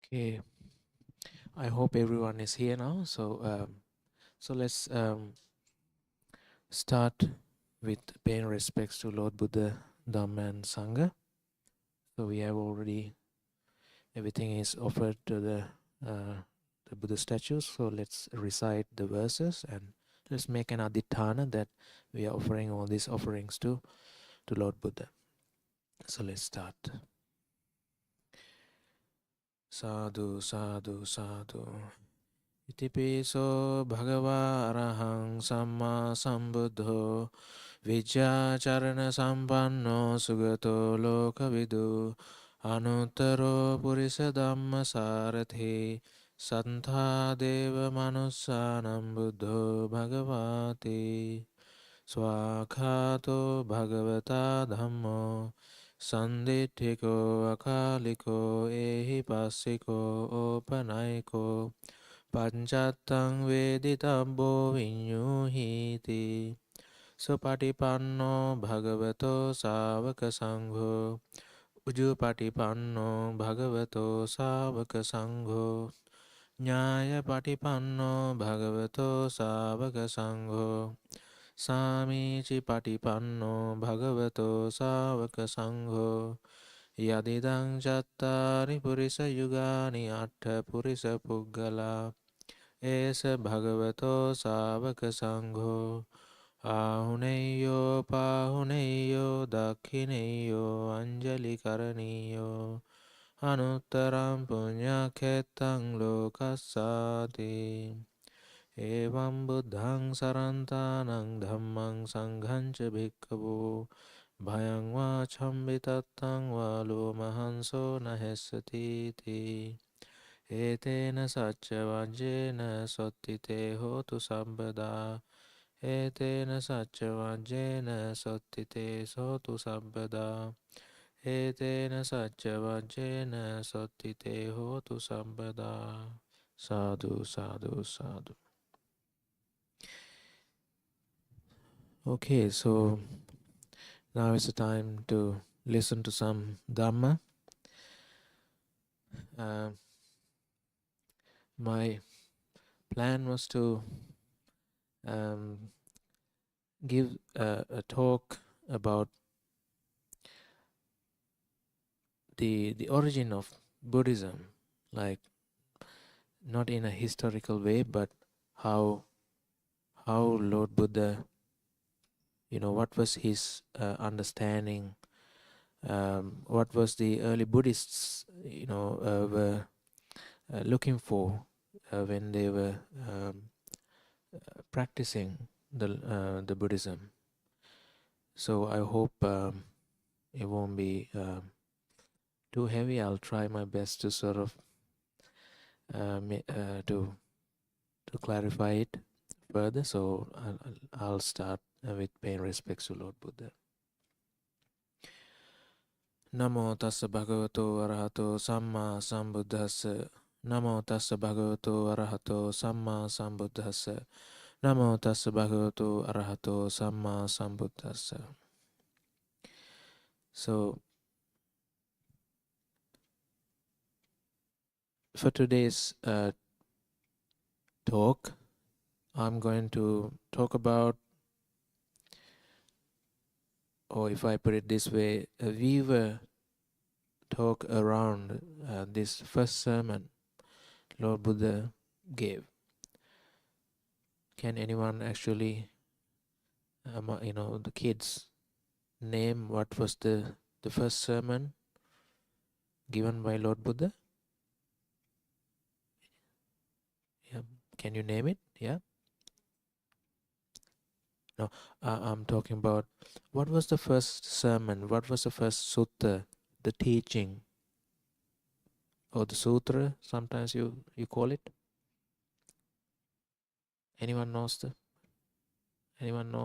Okay, I hope everyone is here now. So let's start with paying respects to Lord Buddha, Dhamma, and Sangha. So we have already everything is offered to the Buddha statues. So let's recite the verses and let's make an aditthana that we are offering all these offerings to Lord Buddha. So let's start. Sadhu, sadhu, sadhu. Itipiso bhagava arahang samma sambuddho Vijjacharana sampanno sugato lokavidu Anuttaro purisa dhamma sarathi Santha deva manussanam buddho bhagavati Swakhato bhagavata dhammo Sanditthiko akaliko ehi passiko opanaiko Panchattang veditabbo vinyuhiti Supatipanno bhagavato savaka sangho Ujupatipanno bhagavato savaka sangho Nyaya patipanno bhagavato savaka sangho Samichi patipanno bhagavato savaka sangho Yadidang chattari purisa yugani atta purisa puggala Esa bhagavato savaka sangho Ahuneyo pahuneyo dakhineyo anjali karaniyo Anuttaram punyakhetang lokasati Evam buddhang sarantanang dhammang sanghang ca bhikkhavu Bhayang vacham vitattang va lomahanso nahessati ti Etena satcha vajjena sottite hotu sabbada Etena satcha vajjena sottite sotu sabbada Etena satcha vajjena sottite hotu sabbada Sadhu, sadhu, sadhu. Okay, so now is the time to listen to some Dhamma. My plan was to give a talk about the origin of Buddhism, like not in a historical way, but how Lord Buddha, what was his understanding, what was the early Buddhists, were looking for when they were practicing the Buddhism. So I hope it won't be too heavy. I'll try my best to sort of to clarify it further. So I'll start with paying respects to Lord Buddha. Namo tassa bhagavato arahato samma sambuddhassa. Namo tassa bhagavato arahato samma sambuddhassa. Namo tassa bhagavato arahato samma sambuddhassa. So for today's talk, I'm going to talk about, or if I put it this way, a weaver talk around this first sermon Lord Buddha gave. Can anyone actually, the kids, name what was the first sermon given by Lord Buddha? Yeah, can you name it? Yeah. No, I'm talking about what was the first sermon, what was the first sutta, the teaching, or the sutra, sometimes you call it. Anyone know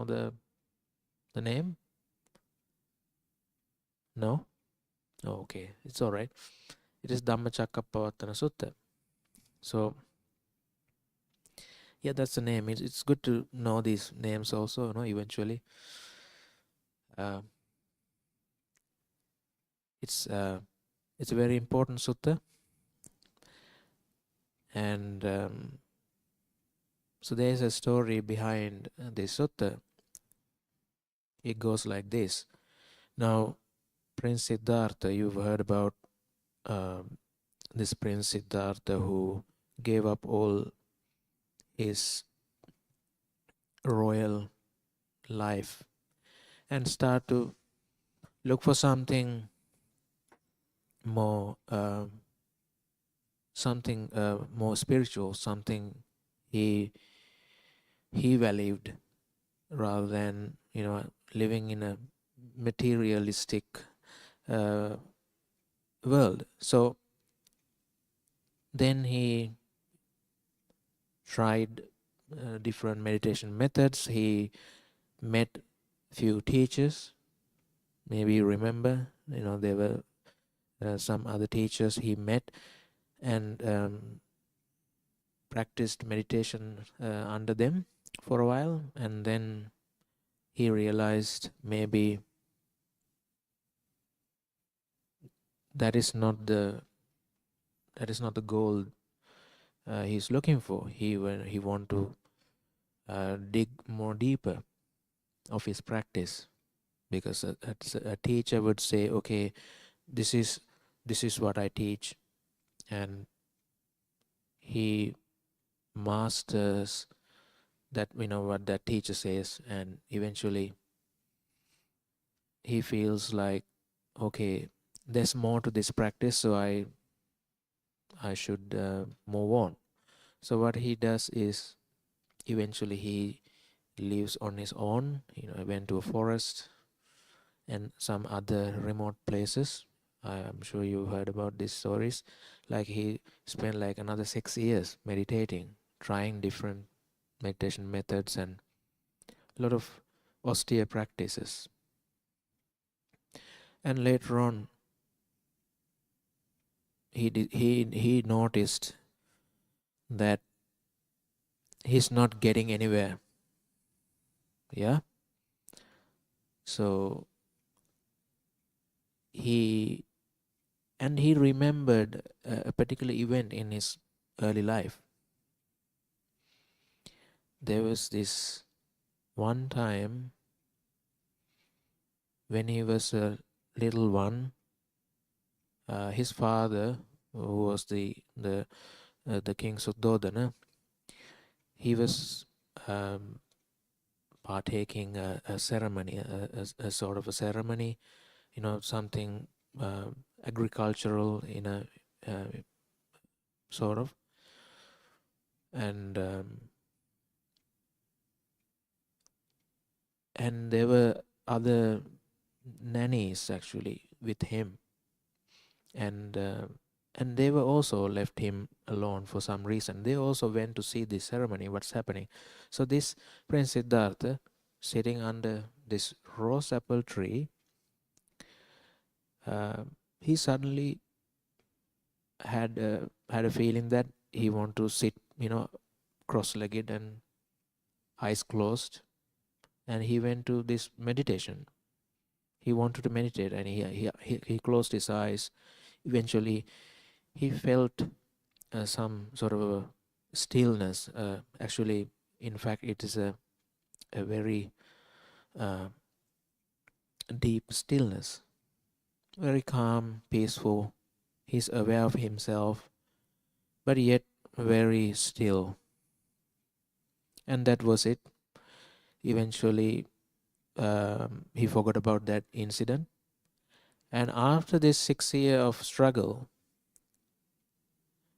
the name? No? Oh, okay, it's all right. It is Dhammacakkappavattana Sutta. So, yeah, that's the name. It's good to know these names also, eventually. It's a very important sutta. And so there's a story behind this sutta. It goes like this. Now, Prince Siddhartha, you've heard about this Prince Siddhartha who gave up all his royal life and start to look for something more more spiritual, something he valued, rather than living in a materialistic world. So then he tried different meditation methods. He met few teachers. Maybe you remember, there were some other teachers he met and practiced meditation under them for a while, and then he realized maybe that is not the goal he's looking for. He want to dig more deeper of his practice, because a teacher would say, okay, this is what I teach, and he masters that, what that teacher says, and eventually he feels like, okay, there's more to this practice, so I should move on. So what he does is, eventually he lives on his own. Went to a forest and some other remote places. I'm sure you heard about these stories. Like, he spent like another 6 years meditating, trying different meditation methods and a lot of austere practices. And later on, he noticed that he's not getting anywhere. Yeah. So he remembered a particular event in his early life. There was this one time when he was a little one. His father, who was the King Suddhodana, he was partaking a ceremony, a sort of a ceremony, something agricultural in a sort of, and there were other nannies actually with him, and they were also left him alone for some reason. They also went to see this ceremony, what's happening. So this Prince Siddhartha, sitting under this rose apple tree, he suddenly had a feeling that he want to sit, cross-legged and eyes closed, and he went to this meditation. He wanted to meditate, and he closed his eyes. Eventually, he felt some sort of a stillness. Actually, in fact, it is a very deep stillness, very calm, peaceful. He's aware of himself, but yet very still. And that was it. Eventually, he forgot about that incident. And after this 6 years of struggle,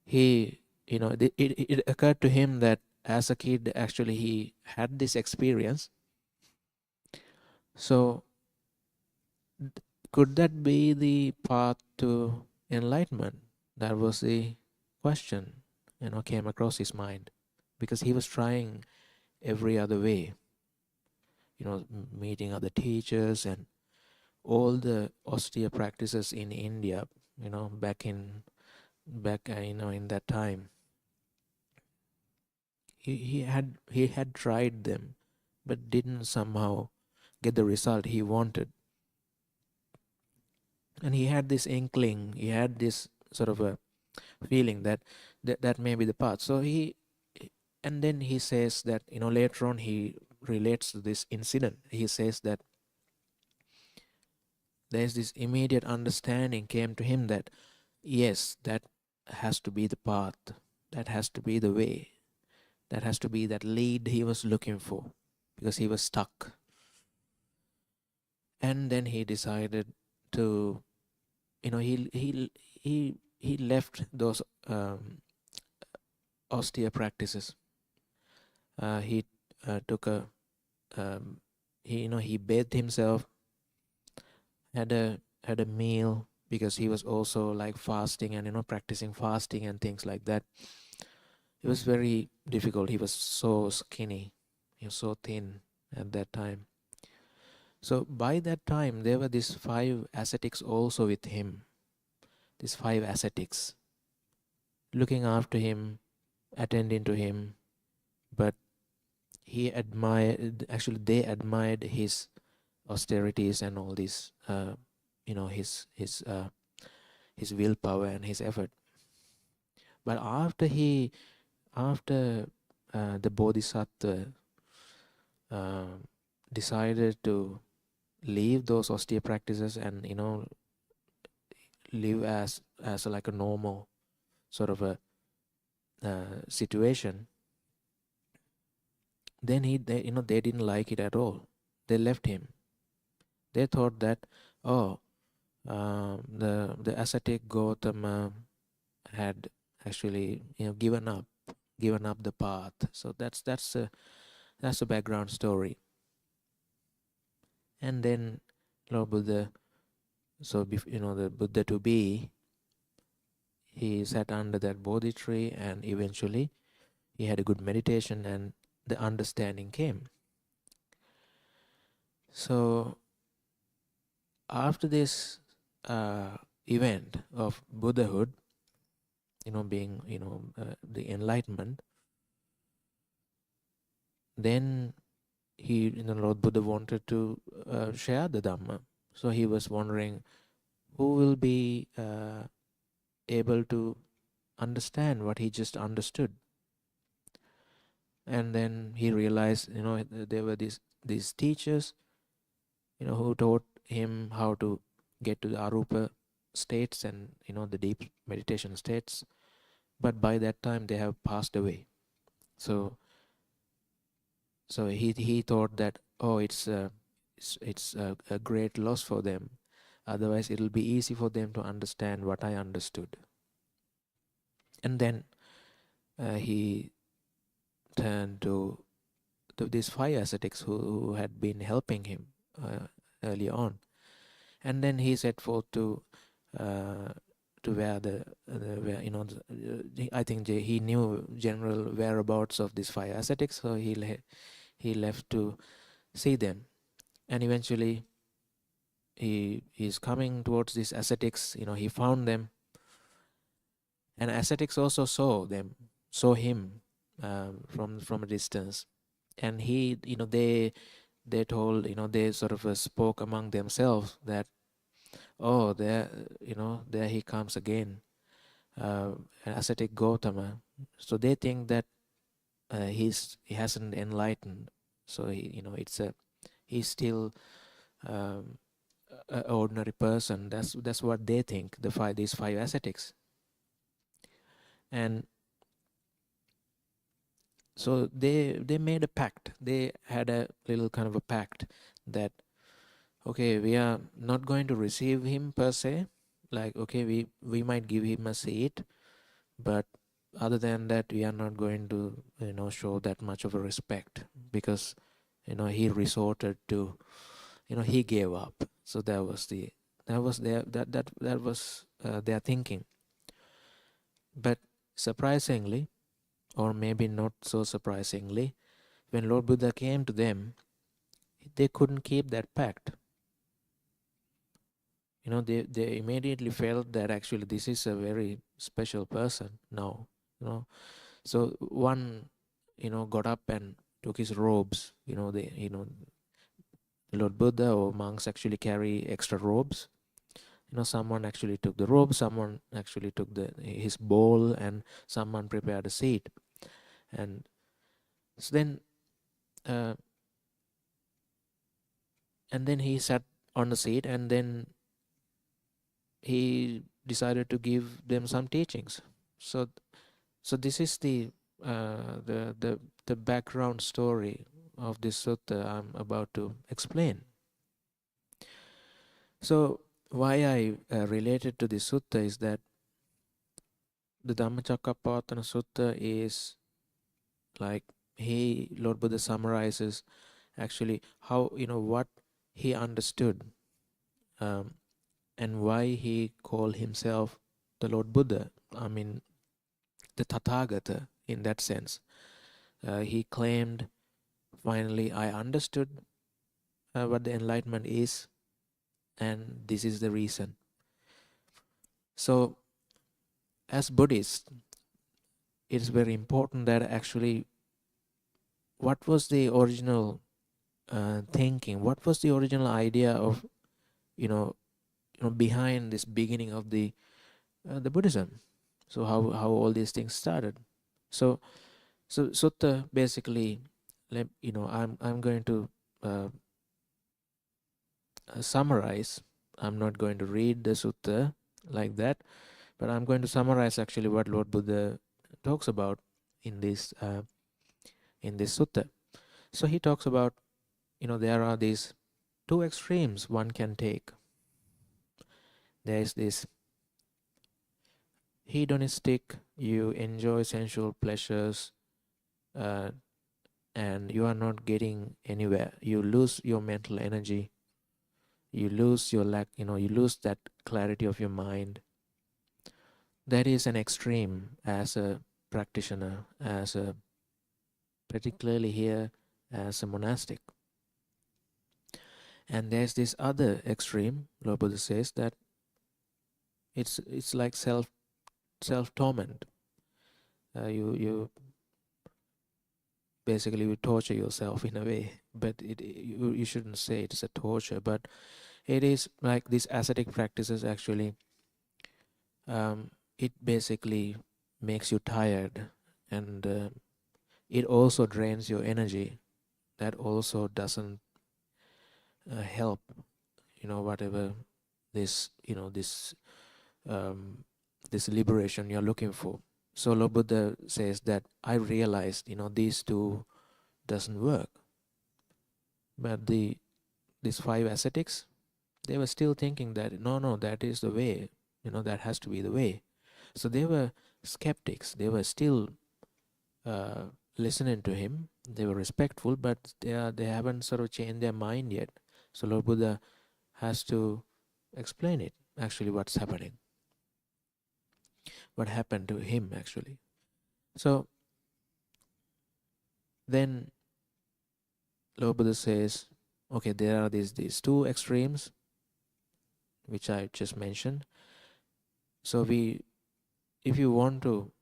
it occurred to him that as a kid, actually, he had this experience. So, could that be the path to enlightenment? That was the question, came across his mind, because he was trying every other way, meeting other teachers and all the austere practices in India, back in that time. He had tried them, but didn't somehow get the result he wanted. And he had this inkling, he had this sort of a feeling that that may be the path. So and then he says that, later on he relates to this incident. He says that there's this immediate understanding came to him that yes, that has to be the path, that has to be the way, that has to be that lead he was looking for, because he was stuck. And then he decided to, he left those austere practices. He took a he bathed himself, had a meal, because he was also like fasting and practicing fasting and things like that. It was very difficult. He was so skinny, he was so thin at that time. So by that time there were these 5 ascetics also with him, these 5 ascetics looking after him, attending to him. But they admired his austerities and all this, his willpower and his effort. But after the Bodhisattva decided to leave those austere practices and live as like a normal sort of a situation, then they didn't like it at all. They left him. They thought that, the ascetic Gautama had actually given up the path. So that's a background story. And then Lord Buddha, the Buddha to be, he sat under that Bodhi tree, and eventually he had a good meditation and the understanding came. So after this event of Buddhahood, being the enlightenment, then Lord Buddha wanted to share the Dhamma. So he was wondering who will be able to understand what he just understood. And then he realized, there were these teachers, who taught him how to get to the arupa states and the deep meditation states. But by that time they have passed away. So he thought that, it's a great loss for them. Otherwise it'll be easy for them to understand what I understood. And then he turned to these 5 ascetics who had been helping him early on. And then he set forth to where I think he knew general whereabouts of these 5 ascetics, so he left to see them. And eventually he's coming towards these ascetics. He found them, and ascetics also saw him from a distance. And they told, they sort of spoke among themselves that, there he comes again, an ascetic Gautama. So they think that he hasn't enlightened. So he's still an ordinary person. That's what they think. These 5 ascetics. And so they made a pact. They had a little kind of a pact that, okay, we are not going to receive him per se. Like, okay, we might give him a seat, but other than that, we are not going to, show that much of a respect, because, he resorted to, he gave up. So that was their thinking. But surprisingly, or maybe not so surprisingly, when Lord Buddha came to them, they couldn't keep that pact. They immediately felt that actually this is a very special person now. So one, got up and took his robes. Lord Buddha or monks actually carry extra robes, someone actually took the rope, someone actually took his bowl, and someone prepared a seat. And so then uh, and then he sat on the seat, and then he decided to give them some teachings. So this is the background story of this sutta I'm about to explain. So why I related to this sutta is that the Dhammacakkappavattana Sutta is like Lord Buddha summarizes actually how, what he understood, um, and why he called himself the Lord Buddha. I mean, the Tathagata in that sense. He claimed, finally, I understood what the enlightenment is, and this is the reason. So, as Buddhists, it is very important that actually, what was the original thinking? What was the original idea of, behind this beginning of the Buddhism? So how all these things started. So sutta basically, I'm going to summarize. I'm not going to read the sutta like that, but I'm going to summarize actually what Lord Buddha talks about in this sutta. So he talks about, there are these two extremes one can take. There is this hedonistic, you enjoy sensual pleasures, uh, and you are not getting anywhere. You lose your mental energy. You lose you lose that clarity of your mind. That is an extreme as a practitioner, particularly here as a monastic. And there's this other extreme, Lord Buddha says, that it's like self torment. You basically you torture yourself in a way, but you shouldn't say it's a torture, but it is like these ascetic practices actually, it basically makes you tired, and it also drains your energy. That also doesn't help, whatever this um, this liberation you're looking for. So Lord Buddha says that I realized these two doesn't work, but these five ascetics, they were still thinking that no, that is the way, that has to be the way. So they were skeptics. They were still listening to him. They were respectful, but they haven't sort of changed their mind yet. So Lord Buddha has to explain it, actually, what's happening, what happened to him actually. So then Lord Buddha says, okay, there are these two extremes which I just mentioned. So if you want to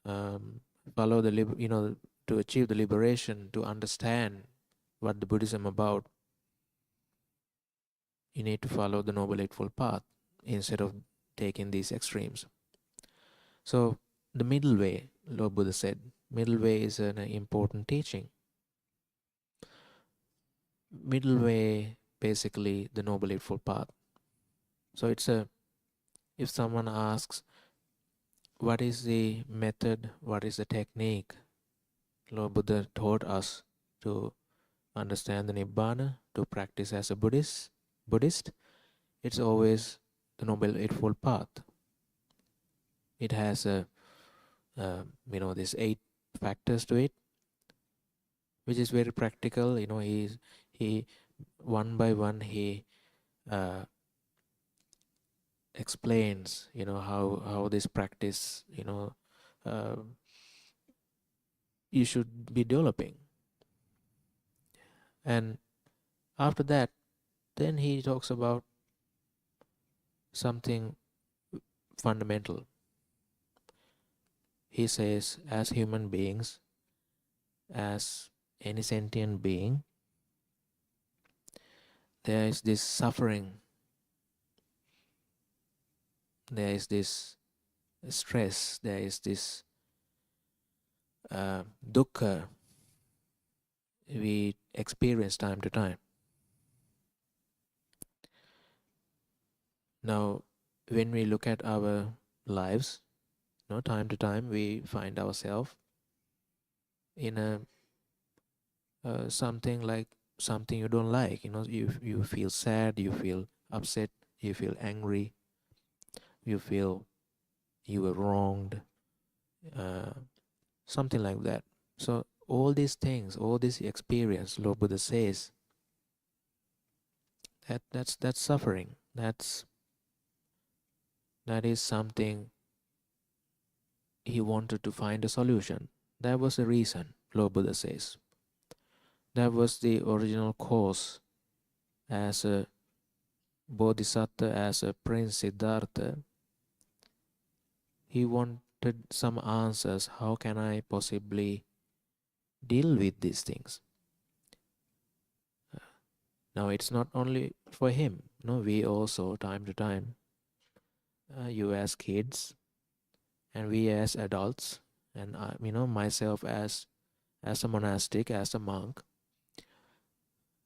follow to achieve the liberation, to understand what the Buddhism about, you need to follow the Noble Eightfold Path instead of taking these extremes. So the middle way, Lord Buddha said, middle way is an important teaching. Middle way, basically the Noble Eightfold Path. So if someone asks, what is the method, what is the technique Lord Buddha taught us to understand the Nibbana, to practice as a Buddhist, it's always the Noble Eightfold Path. It has these 8 factors to it, which is very practical. He one by one he explains how this practice uh, you should be developing. And after that, then he talks about something fundamental. He says, as human beings, as any sentient being, there is this suffering there is this stress, there is this dukkha we experience time to time. Now, when we look at our lives, time to time we find ourselves in a something you don't like. You feel sad, you feel upset, you feel angry, you feel you were wronged, uh, something like that. So all these things, all this experience, Lord Buddha says that's suffering. That is something he wanted to find a solution. That was the reason, Lord Buddha says. That was the original cause. As a bodhisattva, as a Prince Siddhartha, he wanted some answers. How can I possibly deal with these things? Now, it's not only for him. No, we also, time to time, you as kids, and we as adults, and myself as a monastic, as a monk,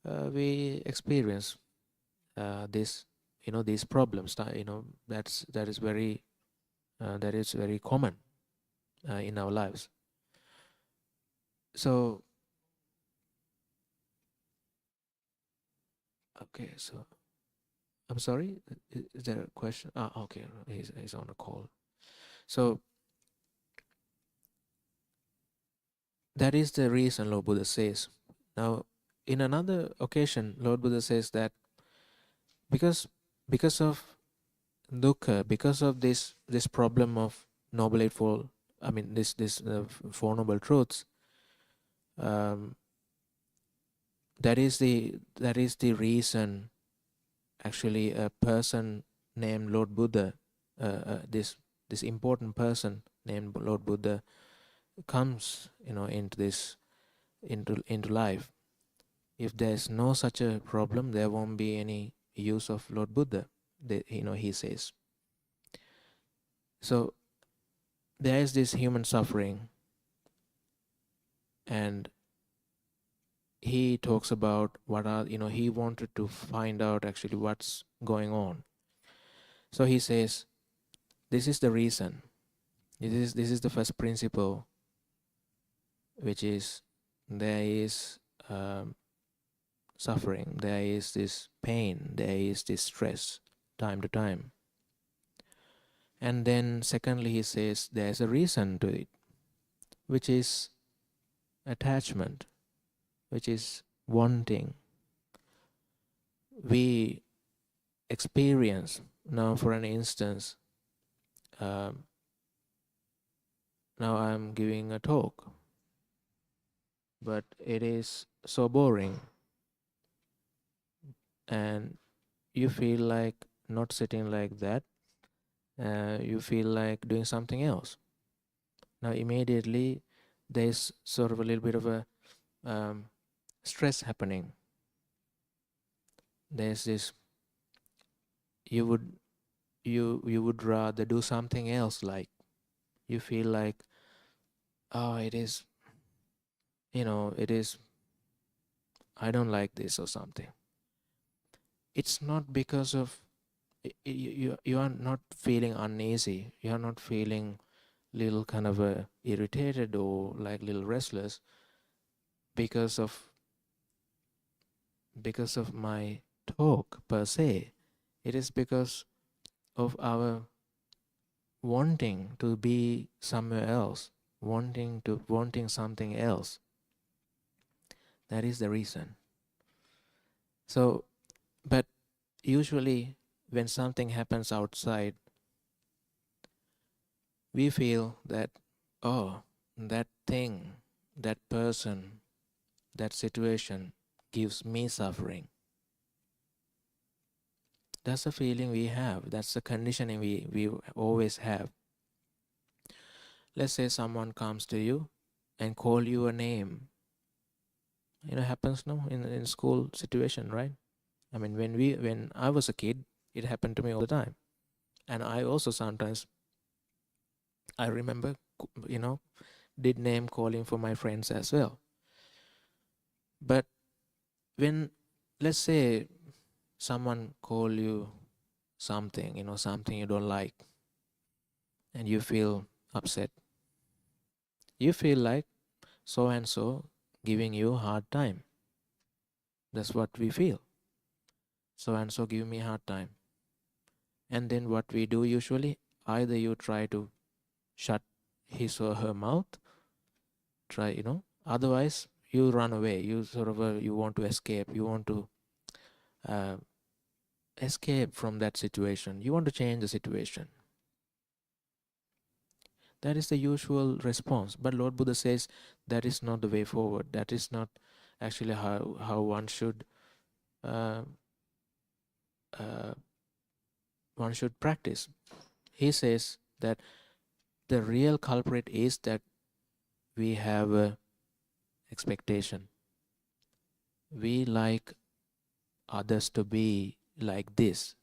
we experience this, these problems. That is very common in our lives. So, okay, so I'm sorry. Is there a question? Okay, he's on a call. So that is the reason Lord Buddha says. Now, in another occasion, Lord Buddha says that because of dukkha, because of this problem of noble eightfold, this four noble truths, that is the reason. Actually, a person named Lord Buddha, this important person named Lord Buddha, comes into life. If there's no such a problem, there won't be any use of Lord Buddha. He says. So there is this human suffering, and he talks about he wanted to find out actually what's going on. So he says, this is the reason. This is the first principle, which is there is suffering, there is this pain, there is this stress time to time. And then secondly, he says there's a reason to it, which is attachment, which is wanting. We experience, now for an instance, now I'm giving a talk, but it is so boring, and you feel like not sitting like that. You feel like doing something else. Now immediately there's sort of a little bit of a stress happening. There's this, you would rather do something else, like you feel like, it is, I don't like this or something. It's not because of you are not feeling uneasy, you are not feeling little kind of irritated or like little restless because of my talk per se. It is because of our wanting to be somewhere else, wanting something else. That is the reason. So, but usually when something happens outside, we feel that, that thing, that person, that situation gives me suffering. That's the feeling we have. That's the conditioning we always have. Let's say someone comes to you and call you a name. Happens now in school situation, right? When I was a kid, it happened to me all the time. And I also sometimes, I remember, did name calling for my friends as well. But when, let's say, someone call you something, something you don't like, and you feel upset, you feel like so and so giving you a hard time. That's what we feel. So and so give me a hard time. And then what we do usually, either you try to shut his or her mouth, otherwise you run away. You sort of, you want to escape. You want to uh, escape from that situation. You want to change the situation. That is the usual response. But Lord Buddha says that is not the way forward. That is not actually how one should uh, uh, practice. He says that the real culprit is that we have a expectation. We like others to be like this,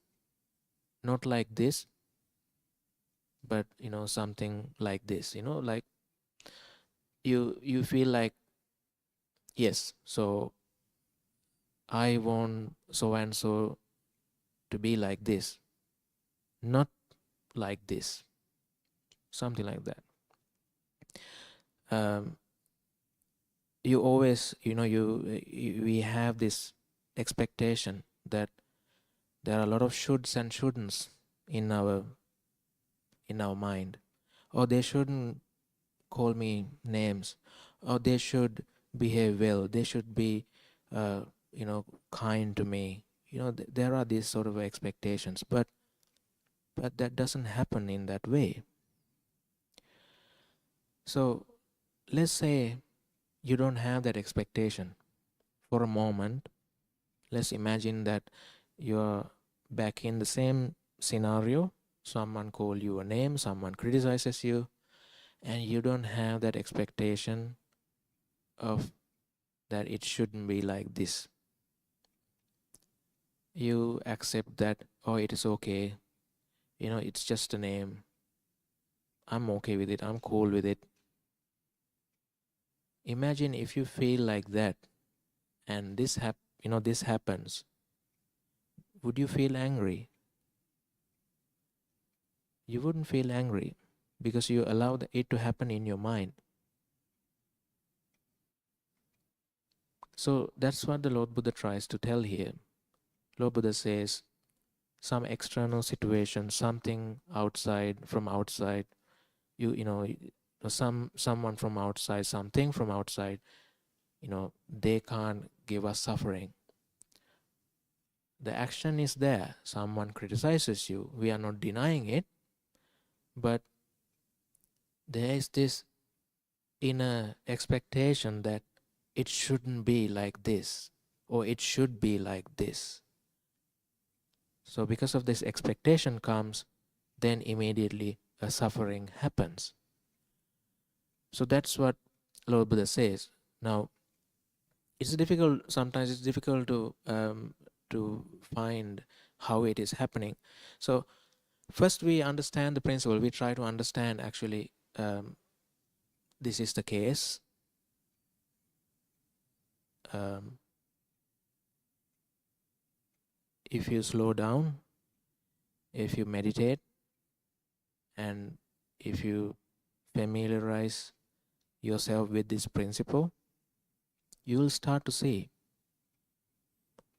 not like this, but something like this. Like you feel like, yes, so I want so and so to be like this, not like this, something like that. You always, we have this expectation that there are a lot of shoulds and shouldn'ts in our mind. Or they shouldn't call me names, or they should behave well, they should be kind to me. There are these sort of expectations, but that doesn't happen in that way. So let's say you don't have that expectation. For a moment, let's imagine that you're back in the same scenario. Someone call you a name, someone criticizes you, and you don't have that expectation of that it shouldn't be like this. You accept that, oh, it is okay, it's just a name, I'm okay with it, I'm cool with it. Imagine if you feel like that, and this happens. Would you feel angry? You wouldn't feel angry, because you allow it to happen in your mind. So that's what the Lord Buddha tries to tell here. Lord Buddha says some external situation, something from outside, someone from outside, something from outside, they can't give us suffering. The action is there. Someone criticizes you. We are not denying it, but there is this inner expectation that it shouldn't be like this, or it should be like this. So because of this expectation comes, then immediately a suffering happens. So that's what Lord Buddha says. Now, sometimes it's difficult to find how it is happening. So first we understand the principle. We try to understand actually this is the case. If you slow down, if you meditate, and if you familiarize yourself with this principle, you will start to see.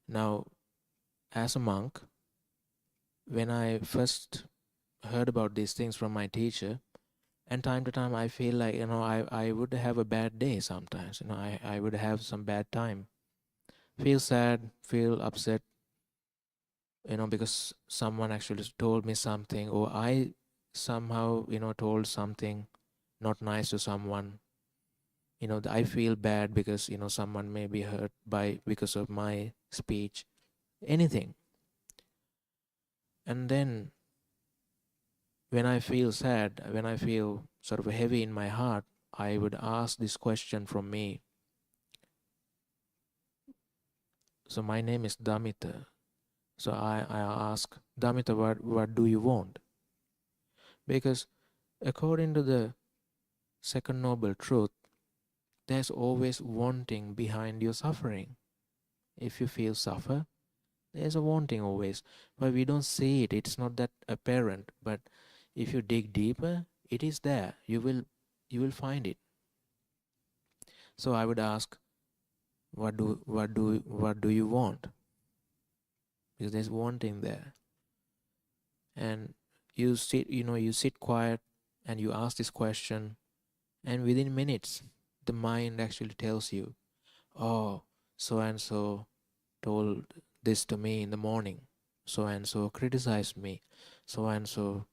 Now, as a monk, when I first heard about these things from my teacher, and time to time I feel like, I would have a bad day sometimes. I would have some bad time. Feel sad, feel upset, because someone actually told me something, or I somehow, told something not nice to someone. I feel bad because, someone may be hurt because of my speech, anything. And then when I feel sad, when I feel sort of heavy in my heart, I would ask this question from me. So my name is Dhammitha. So I ask, Dhammitha, what do you want? Because according to the second noble truth, there's always wanting behind your suffering. If you feel suffer, there's a wanting always, but we don't see it. It's not that apparent, but if you dig deeper, it is there. You will find it. So I would ask, what do you want? Because there's wanting there. And you sit quiet and you ask this question, and within minutes the mind actually tells you, oh, so and so told this to me in the morning, so and so criticized me, so and so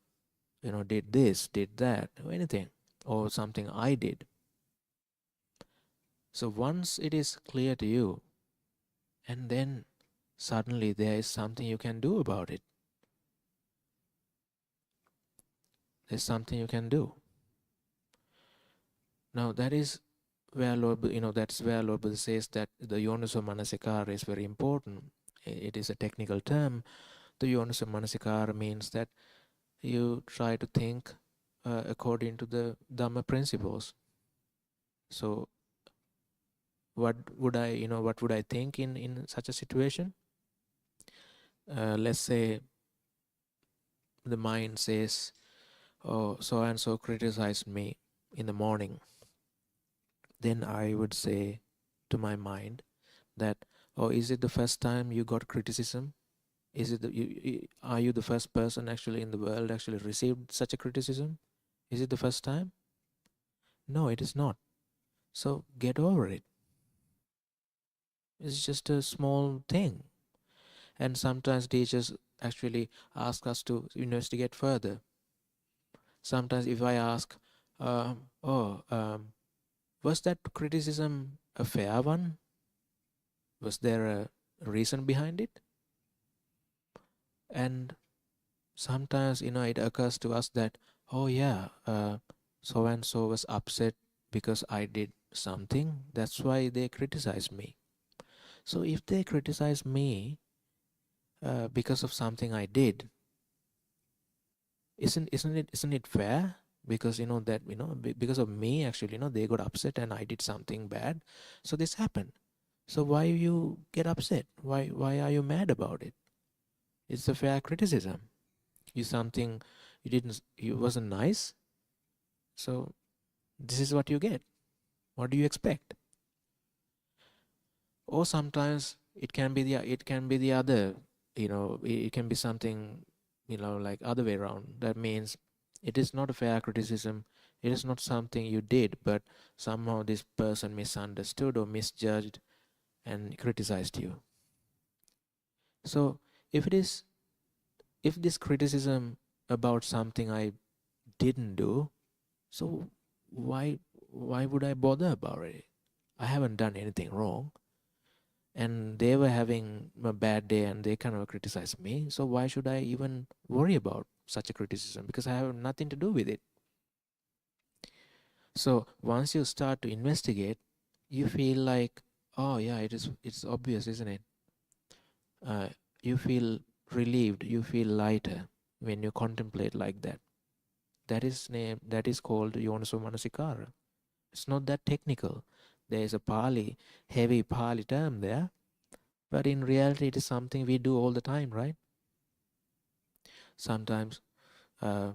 did this, did that, or anything, or something I did. So once it is clear to you, and then suddenly there is something you can do about it. There's something you can do. Now that is where that's where Lord Buddha says that the Yoniso Manasikara is very important. It is a technical term. The Yoniso Manasikara means that you try to think according to the Dhamma principles. So what would I think in such a situation? Let's say the mind says, oh, so and so criticized me in the morning. Then I would say to my mind that, oh, is it the first time you got criticism? Is it are you the first person actually in the world actually received such a criticism? Is it the first time? No, it is not. So get over it. It's just a small thing. And sometimes teachers actually ask us to investigate further. Sometimes if I ask, was that criticism a fair one? Was there a reason behind it? And sometimes, it occurs to us that, oh yeah, so and so was upset because I did something. That's why they criticize me. So if they criticize me because of something I did, isn't it fair? Because because of me actually, they got upset and I did something bad, so this happened. So why you get upset? Why are you mad about it? It's a fair criticism. Something you wasn't nice, so this is what you get. What do you expect? Or sometimes it can be the other, it can be something, like other way around. That means it is not a fair criticism. It is not something you did, but somehow this person misunderstood or misjudged and criticized you. So if this criticism about something I didn't do, so why would I bother about it? I haven't done anything wrong. And they were having a bad day and they kind of criticized me. So why should I even worry about such a criticism? Because I have nothing to do with it. So once you start to investigate, you feel like, oh yeah, it's obvious, isn't it? You feel relieved, you feel lighter when you contemplate like that. That is called Yoniso Manasikara. It's not that technical. There is a heavy Pali term there, but in reality it is something we do all the time, right? Sometimes uh,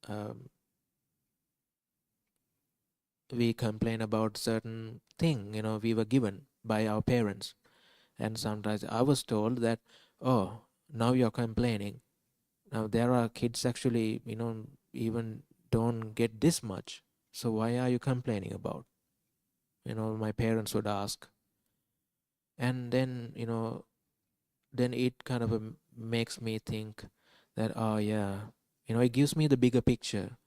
um, we complain about certain thing we were given by our parents, and sometimes I was told that, oh, now you're complaining. Now there are kids actually even don't get this much, so why are you complaining about? My parents would ask. And then it kind of makes me think that, oh yeah, it gives me the bigger picture.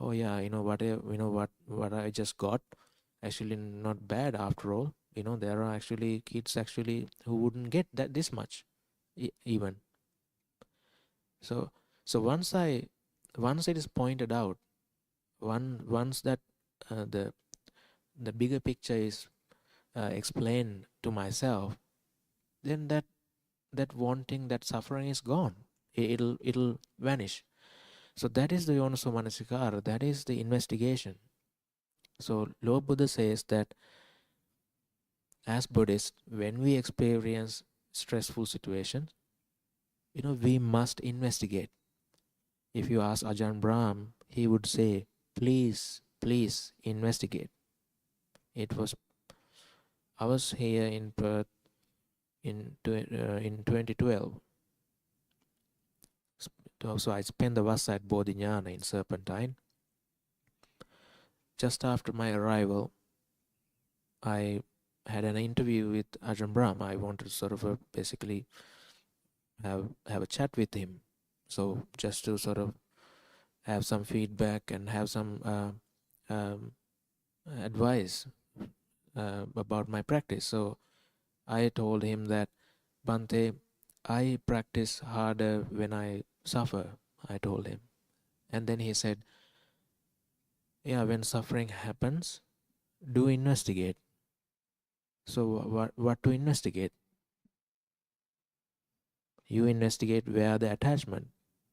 Oh yeah, what I just got actually not bad after all. There are actually kids actually who wouldn't get that this much even. So once it is pointed out, once that the bigger picture is explained to myself, then that wanting, that suffering is gone. It'll vanish. So that is the Yonaso Manasikara, that is the investigation. So Lord Buddha says that as Buddhists, when we experience stressful situations, we must investigate. If you ask Ajahn Brahm, he would say, please, please investigate. I was here in Perth in 2012. So I spent the Vassa at Bodhinyana in Serpentine. Just after my arrival, I had an interview with Ajahn Brahm. I wanted to sort of basically have a chat with him. So just to sort of have some feedback and have some advice about my practice. So I told him that, Bhante, I practice harder when I suffer, I told him. And then he said, yeah, when suffering happens, do investigate. So what to investigate? You investigate where the attachment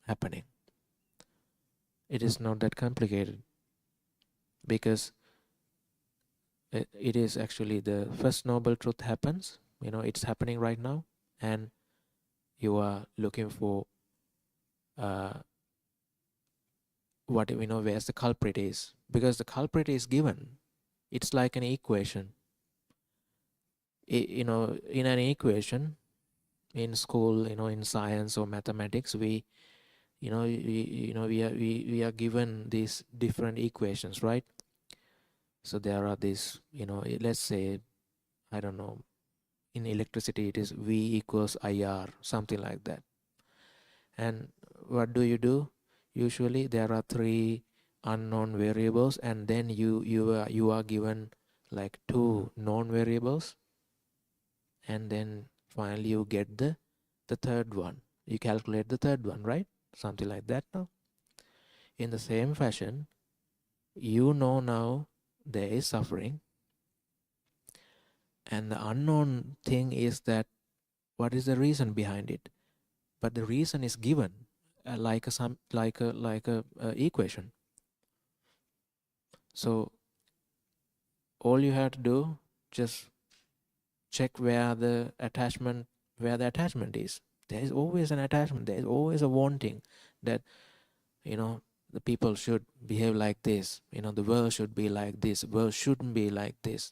happening. It is not that complicated, because it is actually the first noble truth happens. It's happening right now, and you are looking for where's the culprit is, because the culprit is given. It's like an equation. In an equation in school, in science or mathematics, we are given these different equations, right? So there are these, let's say, I don't know, in electricity it is V equals IR, something like that. And what do? Usually there are 3 unknown variables, and then you are given like 2 known variables, and then finally you get the third one. You calculate the third one, right? Something like that. Now, in the same fashion, now there is suffering, and the unknown thing is that what is the reason behind it. But the reason is given like a equation. So all you have to do, just check where the attachment is. There is always an attachment. There is always a wanting that the people should behave like this. The world should be like this. The world shouldn't be like this.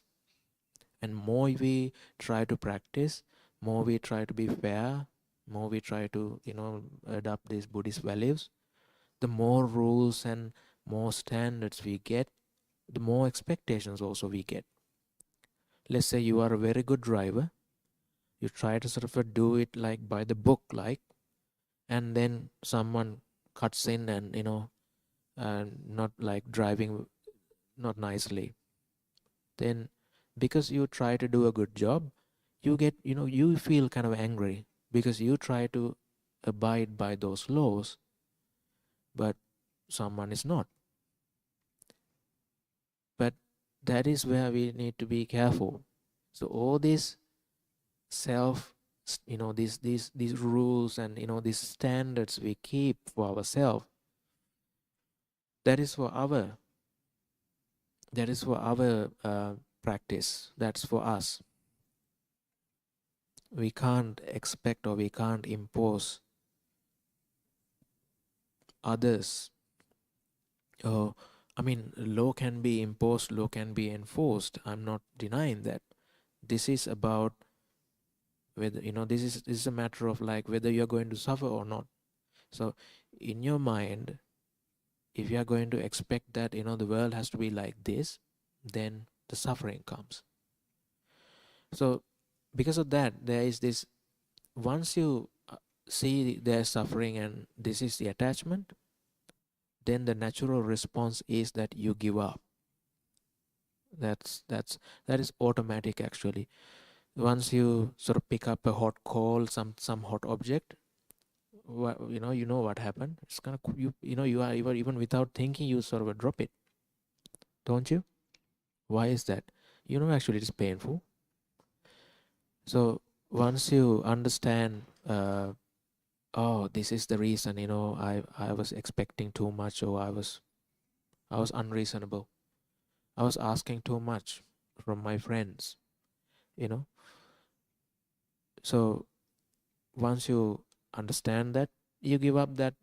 And more we try to practice, more we try to be fair, more we try to adopt these Buddhist values, the more rules and more standards we get, the more expectations also we get. Let's say you are a very good driver, you try to sort of do it like by the book, and then someone cuts in and not like driving not nicely. Then because you try to do a good job, you get you feel kind of angry because you try to abide by those laws, but someone is not. But that is where we need to be careful. So all these these rules and these standards we keep for ourselves, that is for our practice. That's for us. We can't expect or we can't impose others. Law can be imposed, law can be enforced. I'm not denying that. This is about whether this is a matter of like whether you're going to suffer or not. So in your mind, if you are going to expect that the world has to be like this, then the suffering comes. So because of that, there is this, once you see their suffering and this is the attachment, then the natural response is that you give up. That is automatic actually. Once you sort of pick up a hot coal, some hot object, you know what happened. It's kind of you are even without thinking, you sort of drop it, don't you? Why is that? Actually it is painful. So once you understand oh, this is the reason, I was expecting too much, or I was unreasonable. I was asking too much from my friends, you know. So once you understand that, you give up that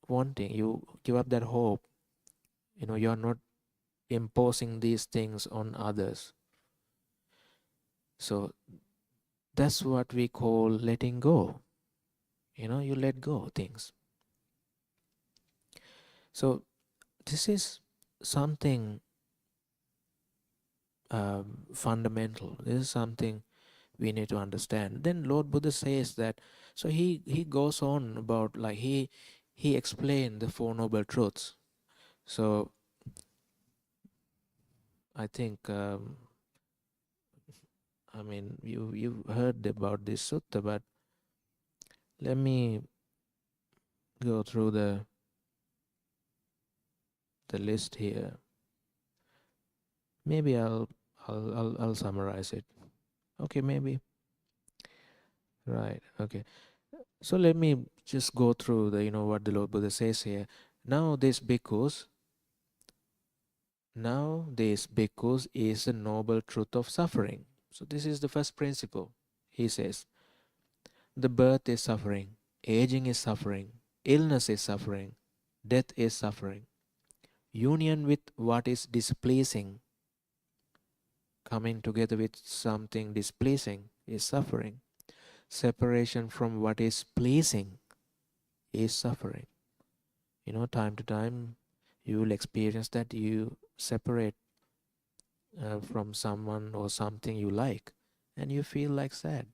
wanting, you give up that hope. You're not imposing these things on others. So that's what we call letting go. You let go things. So this is something fundamental. This is something we need to understand. Then Lord Buddha says that, so he goes on about, like, he explained the Four Noble Truths. So I think, I mean, you've heard about this sutta, but let me go through the list here. Maybe I'll summarize it. Okay, maybe. Right. Okay. So let me just go through what the Lord Buddha says here. Now this bhikkhus is the noble truth of suffering. So this is the first principle. He says, the birth is suffering, aging is suffering, illness is suffering, death is suffering. Union with what is displeasing, coming together with something displeasing, is suffering. Separation from what is pleasing is suffering. Time to time you will experience that you separate from someone or something you like, and you feel like sad.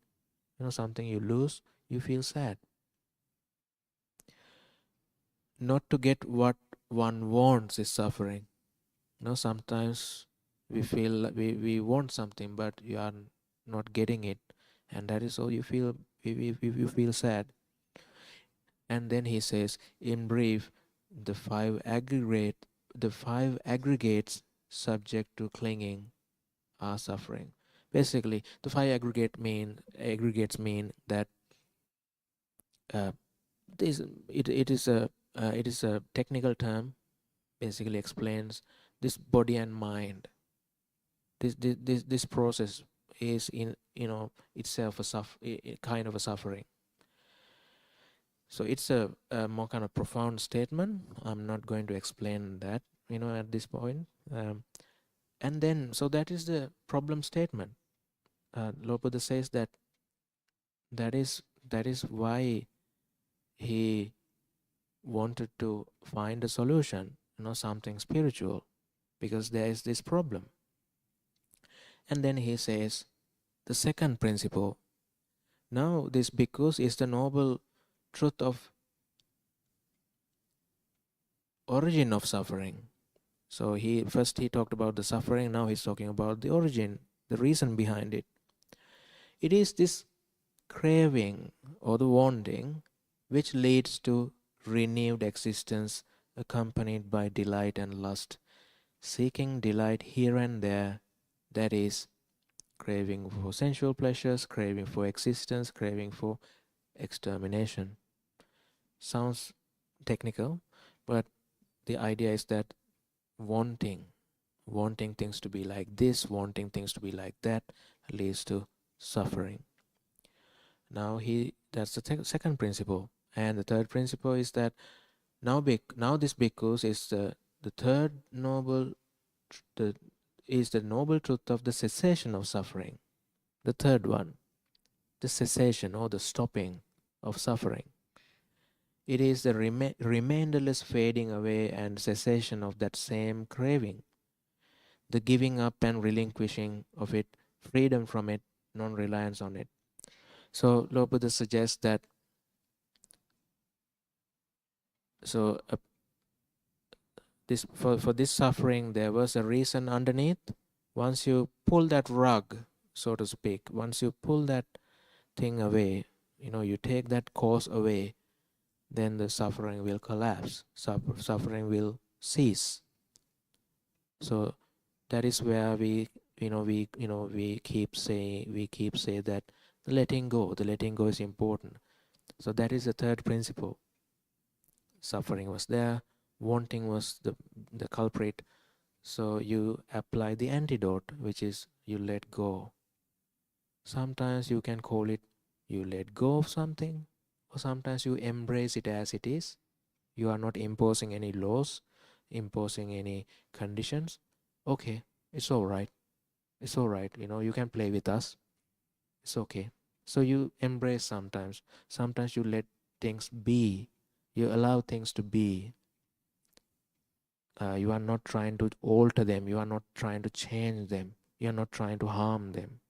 Something you lose, you feel sad. Not to get what one wants is suffering. Sometimes we feel like we want something, but you are not getting it, and that is all you feel. You feel sad. And then he says, in brief, the five aggregates subject to clinging are suffering. Basically, the five aggregates mean that uh, this it is a technical term. Basically, explains this body and mind. This process is in itself a kind of a suffering. So it's a more kind of profound statement. I'm not going to explain that at this point. And then, so that is the problem statement. Lord Buddha says that is why he wanted to find a solution, something spiritual, because there is this problem. And then he says the second principle. Now this bhikkhus is the noble truth of origin of suffering. So he talked about the suffering, now he's talking about the origin, the reason behind it. It is this craving or the wanting which leads to renewed existence accompanied by delight and lust. Seeking delight here and there, that is, craving for sensual pleasures, craving for existence, craving for extermination. Sounds technical, but the idea is that wanting things to be like this, wanting things to be like that, leads to suffering. Now that's the second principle. And the third principle is that now this bhikkhus is the third noble is the noble truth of the cessation of suffering. The third one, the cessation or the stopping of suffering. It is the remainderless fading away and cessation of that same craving, the giving up and relinquishing of it, freedom from it, non-reliance on it. So Lord Buddha suggests that for this suffering there was a reason underneath. Once you pull that rug, so to speak, once you pull that thing away, you take that cause away, then the suffering will collapse. Suffering will cease. So that is where we keep saying that the letting go is important. So that is the third principle. Suffering was there, wanting was the culprit. So you apply the antidote, which is you let go. Sometimes you can call it you let go of something, or sometimes you embrace it as it is. You are not imposing any laws, imposing any conditions. Okay, it's all right. It's all right. You can play with us. It's okay. So you embrace sometimes. Sometimes you let things be. You allow things to be. You are not trying to alter them. You are not trying to change them. You are not trying to harm them.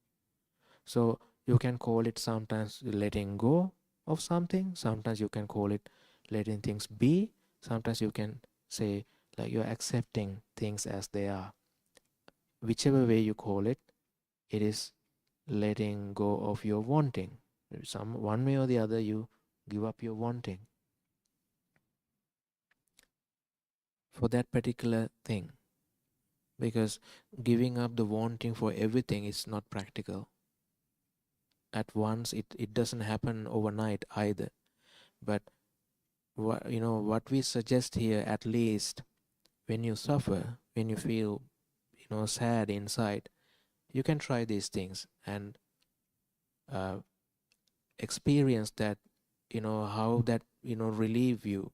So you can call it sometimes letting go of something. Sometimes you can call it letting things be. Sometimes you can say like you're accepting things as they are. Whichever way you call it, it is letting go of your wanting. One way or the other, you give up your wanting for that particular thing. Because giving up the wanting for everything is not practical. At once, it doesn't happen overnight either. But what we suggest here, at least when you suffer, when you feel sad inside, you can try these things and experience that, how that relieve you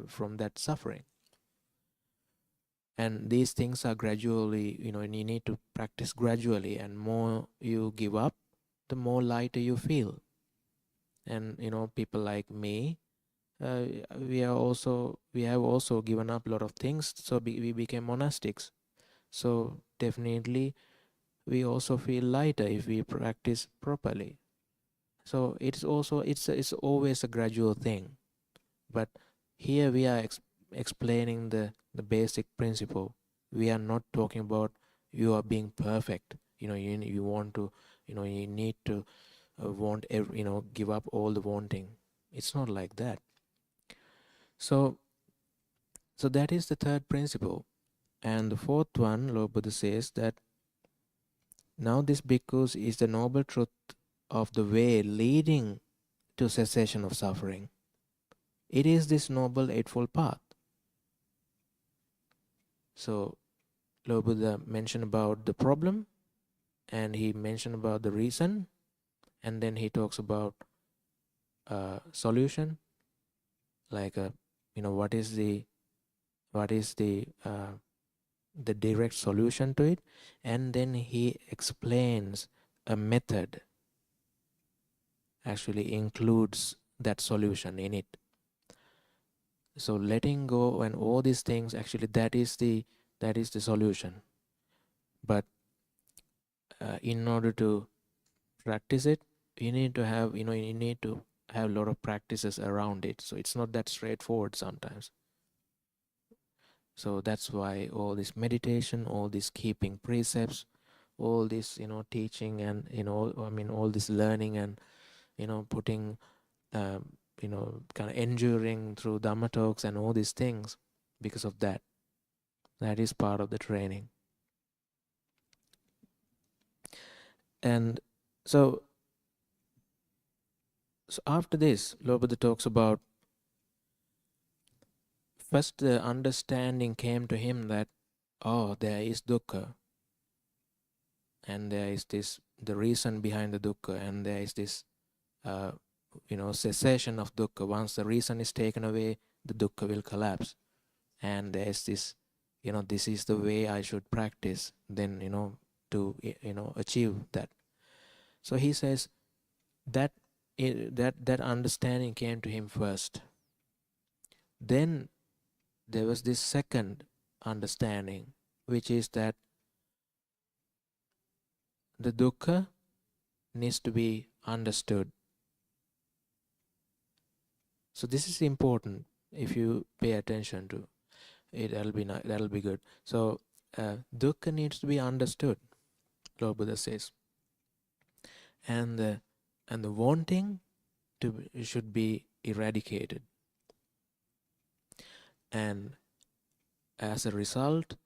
from that suffering. And these things are gradually, and you need to practice gradually, and more you give up, the more lighter you feel. And people like me, we have also given up a lot of things, so we became monastics. So definitely we also feel lighter if we practice properly. So it's always a gradual thing. But here we are explaining the basic principle. We are not talking about you are being perfect. You want to, you need to give up all the wanting. It's not like that. So that is the third principle. And the fourth one, Lord Buddha says that now this bhikkhus is the noble truth of the way leading to cessation of suffering. It is this noble eightfold path. So Lord Buddha mentioned about the problem, and he mentioned about the reason, and then he talks about solution, like what is the direct solution to it, and then he explains a method actually includes that solution in it. So letting go and all these things, actually that is the solution. But in order to practice it, you need to have a lot of practices around it. So it's not that straightforward sometimes. So that's why all this meditation, all this keeping precepts, all this teaching, and all this learning, and putting kind of enduring through Dhamma talks and all these things, because of that is part of the training. And so after this, Lord Buddha talks about, first the understanding came to him that, there is dukkha, and there is the reason behind the dukkha, and there is this cessation of dukkha. Once the reason is taken away, the dukkha will collapse. And there is this, this is the way I should practice, then to achieve that. So he says that that understanding came to him first. Then there was this second understanding, which is that the dukkha needs to be understood. So this is important. If you pay attention to it, that'll be good. So dukkha needs to be understood, Lord Buddha says, and the wanting should be eradicated, and as a result,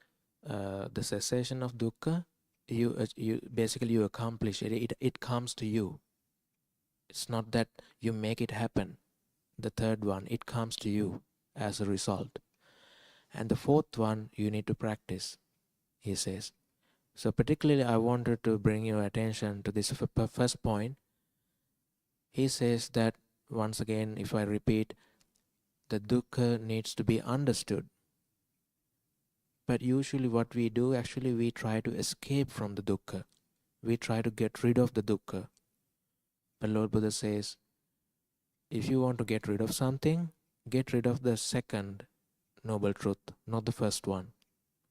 the cessation of dukkha, you basically you accomplish it. It comes to you. It's not that you make it happen. The third one, it comes to you as a result. And the fourth one, you need to practice, he says. So particularly I wanted to bring your attention to this first point. He says that, once again, if I repeat, the dukkha needs to be understood. But usually what we do, actually we try to escape from the dukkha. We try to get rid of the dukkha. But Lord Buddha says, if you want to get rid of something, get rid of the second noble truth, not the first one.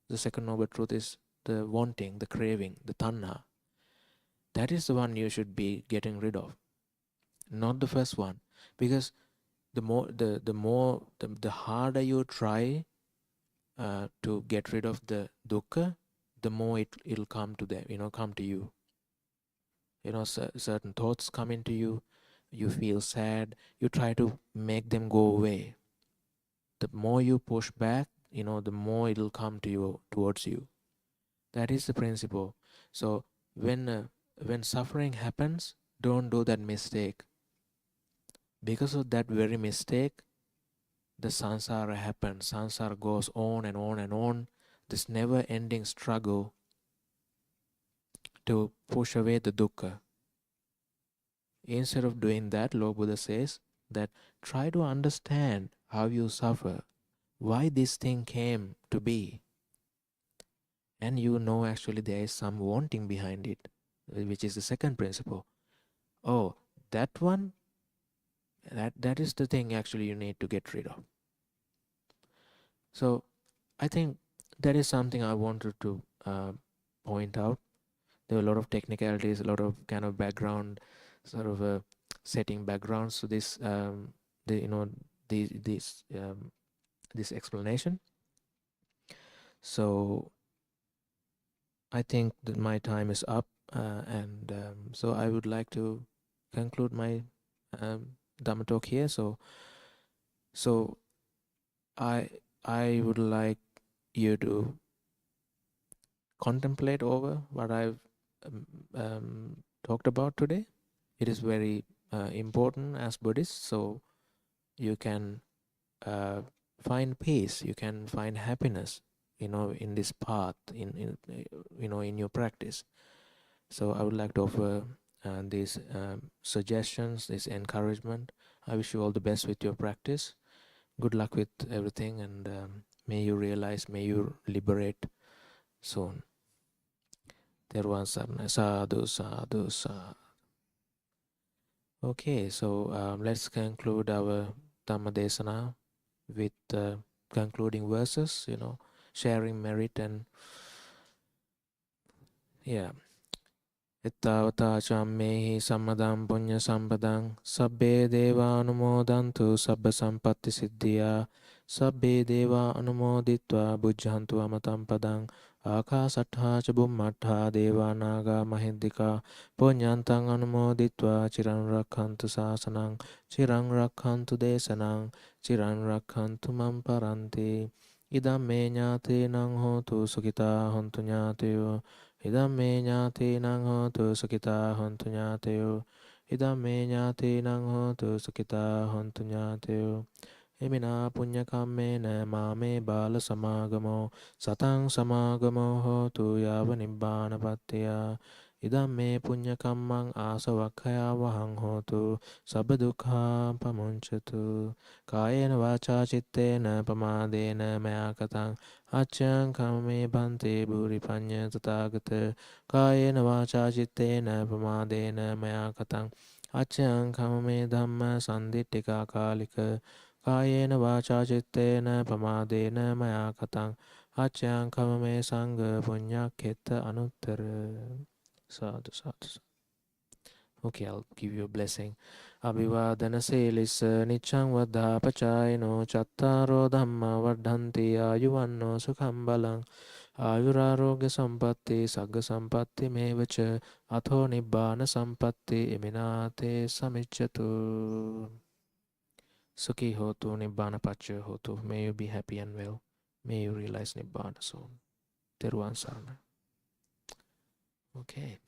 The second noble truth is the wanting, the craving, the tanha. That is the one you should be getting rid of, not the first one. Because the harder you try to get rid of the dukkha, the more it'll come to them, come to you. Certain thoughts come into you, you feel sad, you try to make them go away. The more you push back, the more it'll come to you, towards you. That is the principle. So when suffering happens, don't do that mistake. Because of that very mistake, the samsara happens. Samsara goes on and on and on. This never-ending struggle to push away the dukkha. Instead of doing that, Lord Buddha says that try to understand how you suffer, why this thing came to be. And actually there is some wanting behind it, which is the second principle. Oh, that one, that is the thing actually you need to get rid of. So I think that is something I wanted to point out. There were a lot of technicalities, a lot of kind of background, sort of setting backgrounds to this, this explanation. So I think that my time is up, and so I would like to conclude my Dhamma talk here. So I would like you to contemplate over what I've talked about today. It is very important as Buddhists, so you can find peace, you can find happiness, in this path, in your practice. So I would like to offer these suggestions, this encouragement. I wish you all the best with your practice. Good luck with everything, and may you realize, may you liberate soon. Teruvan sarana. Sadhu, sadhu, sadhu. Okay, so let's conclude our Dhamma Desana with concluding verses, sharing merit, and yeah. Ittavata chammehi sammadam punya sampadang sabbe deva anumodantu sabba sampatti siddhya sabbe deva anumoditva bujjantu amatam padang akasattha ca bummattha deva naga mahiddika punyantang anumoditva chiran rakhantu sasanang chiran rakhantu desanang chiran rakhantu mamparanti idam me ñātenang hotu sukita hontu ñāteyo idam me ñātenang hotu sukita hontu ñāteyo idam me ñātenang hotu sukita hontu ñāteyo Emina punya kammena mame bala samagamo satang samagamo hotu yava nibbana pattiya idam me punya kammang asavakkaya vahang hotu sabba dukkha pamunchatu kayena vaca cittena pamadena maya katang achyang kame bante bhuri panya tathagata kayena vaca cittena pamadena maya katang achyang kame dhamma sandittika kalika Kayena vaca cittena pamadena maya katang achyang kamame sangha punya ketta anuttara. Sadhu, sadhu. Okay, I'll give you a blessing. Abhivadana selisa nichang vaddha pachayino chattaro dhamma vardhanti ayuvanno sukham balang ayurarogya sampatti sagga sampatti mevacha atho nibbana sampatti iminate samicchatu. Sukhi hotu nibbana pacha hotu. May you be happy and well. May you realize nibbana soon. Teruvan sarana. Okay.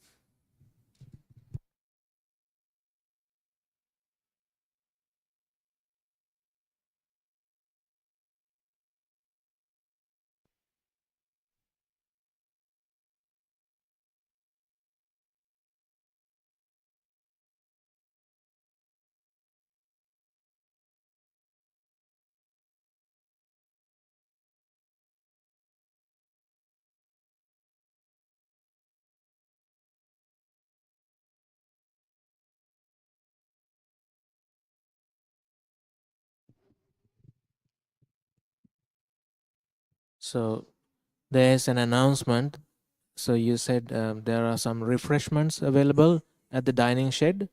So there's an announcement. So you said there are some refreshments available at the dining shed.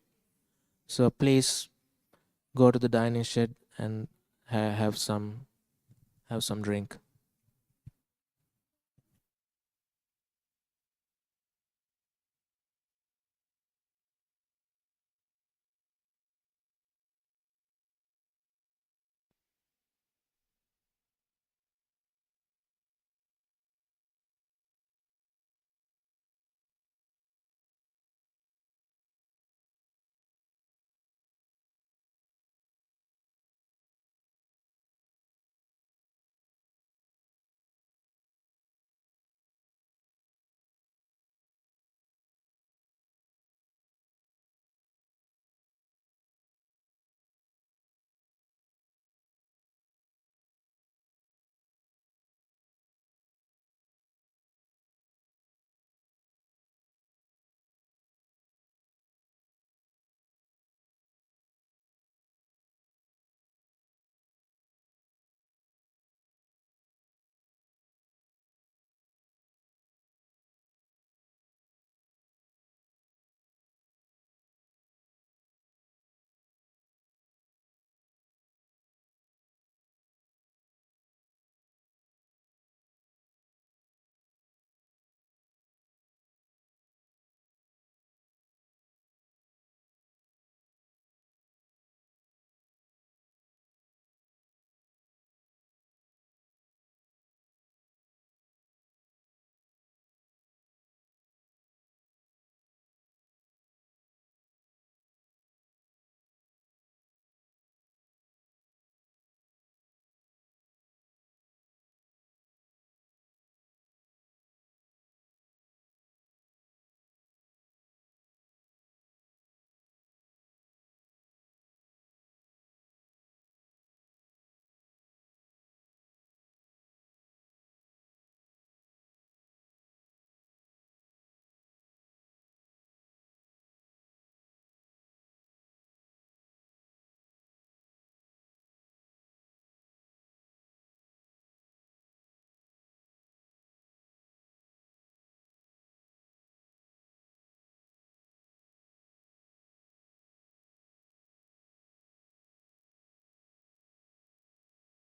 So please go to the dining shed and have some drink.